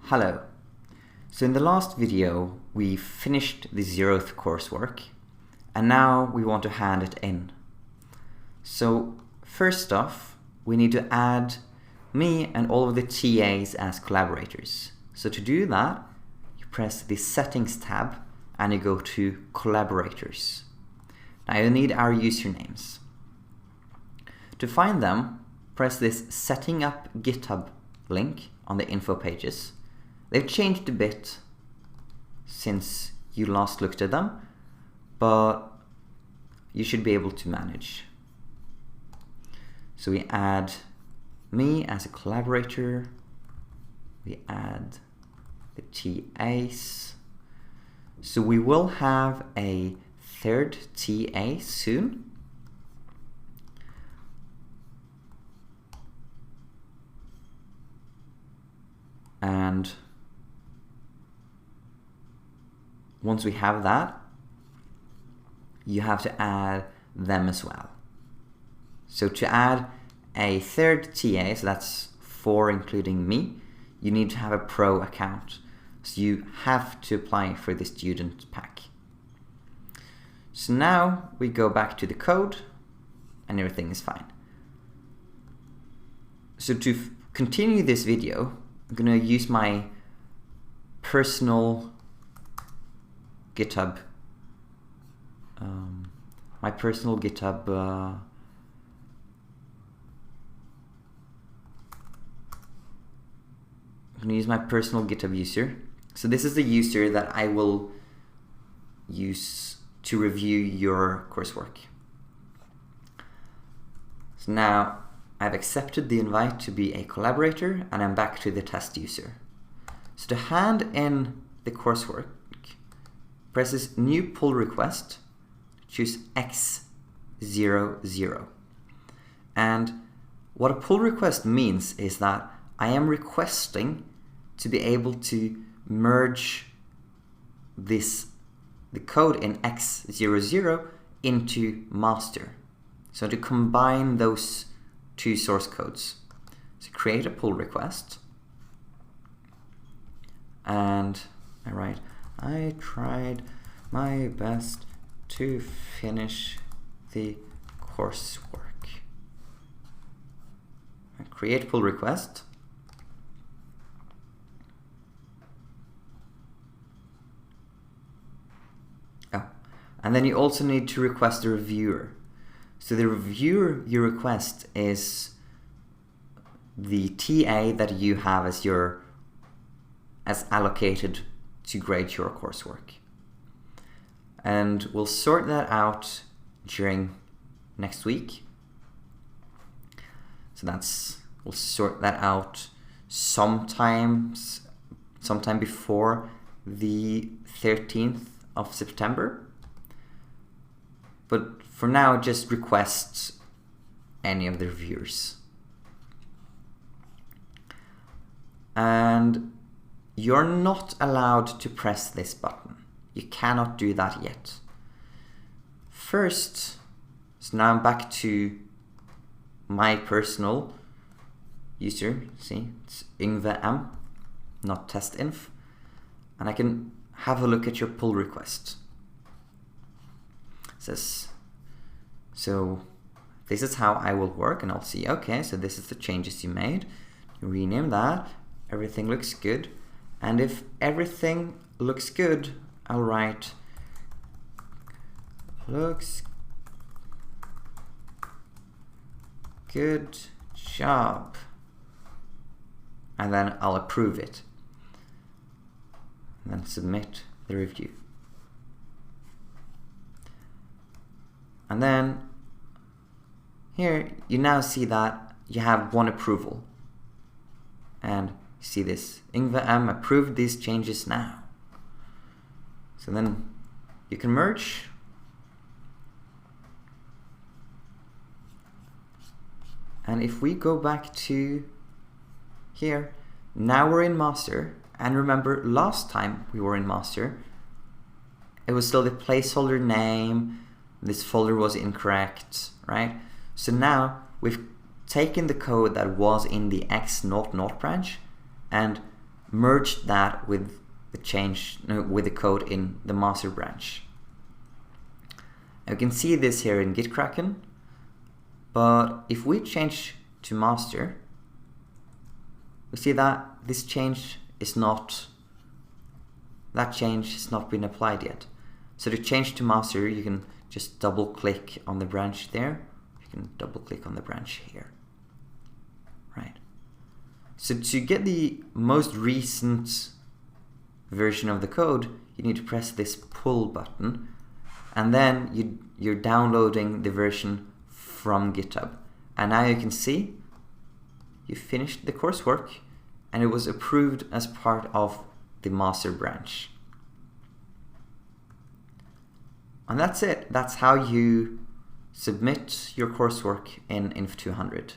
Hello. So in the last video we finished the zeroth coursework and now we want to hand it in. So first off we need to add me and all of the TAs as collaborators. So to do that you press the settings tab and you go to collaborators. Now you need our usernames. To find them, press this setting up GitHub link on the info pages. They've changed a bit since you last looked at them, but you should be able to manage. So we add me as a collaborator, we add the TAs. So we will have a third TA soon. And once we have that, you have to add them as well. So to add a third TA, so that's 4 including me, you need to have a pro account. So you have to apply for the student pack. So now we go back to the code and everything is fine. So to continue this video, I'm going to use my personal GitHub, I'm going to use my personal GitHub user. So this is the user that I will use to review your coursework. So now I've accepted the invite to be a collaborator and I'm back to the test user. So to hand in the coursework, press this new pull request, choose X00. And what a pull request means is that I am requesting to be able to merge the code in X00 into master. So to combine those two source codes. So create a pull request and I write, I tried my best to finish the coursework. I create pull request. And then you also need to request a reviewer. So the reviewer you request is the TA that you have as allocated to grade your coursework. And we'll sort that out during next week. So we'll sort that out sometime before the 13th of September. But for now, just request any of the reviewers. And you're not allowed to press this button. You cannot do that yet. First, so now I'm back to my personal user. See, it's INF200, not testinf. And I can have a look at your pull request. So this is how I will work, and I'll see, okay, so this is the changes you made. You rename that, everything looks good. And if everything looks good, I'll write looks good job. And then I'll approve it. And then submit the review. And then here you now see that you have one approval. And you see this, INF200 approved these changes now. So then you can merge. And if we go back to here, now we're in master. And remember, last time we were in master, it was still the placeholder name. This folder was incorrect, right? So now we've taken the code that was in the X00 branch and merged that with the code in the master branch. Now you can see this here in Gitkraken, but if we change to master, we see that this change is not, that change has not been applied yet. So to change to master, you can just double click on the branch there. You can double click on the branch here. Right. So to get the most recent version of the code, you need to press this pull button, and then you're downloading the version from GitHub. And now you can see you finished the coursework and it was approved as part of the master branch. And that's it. That's how you submit your coursework in INF200.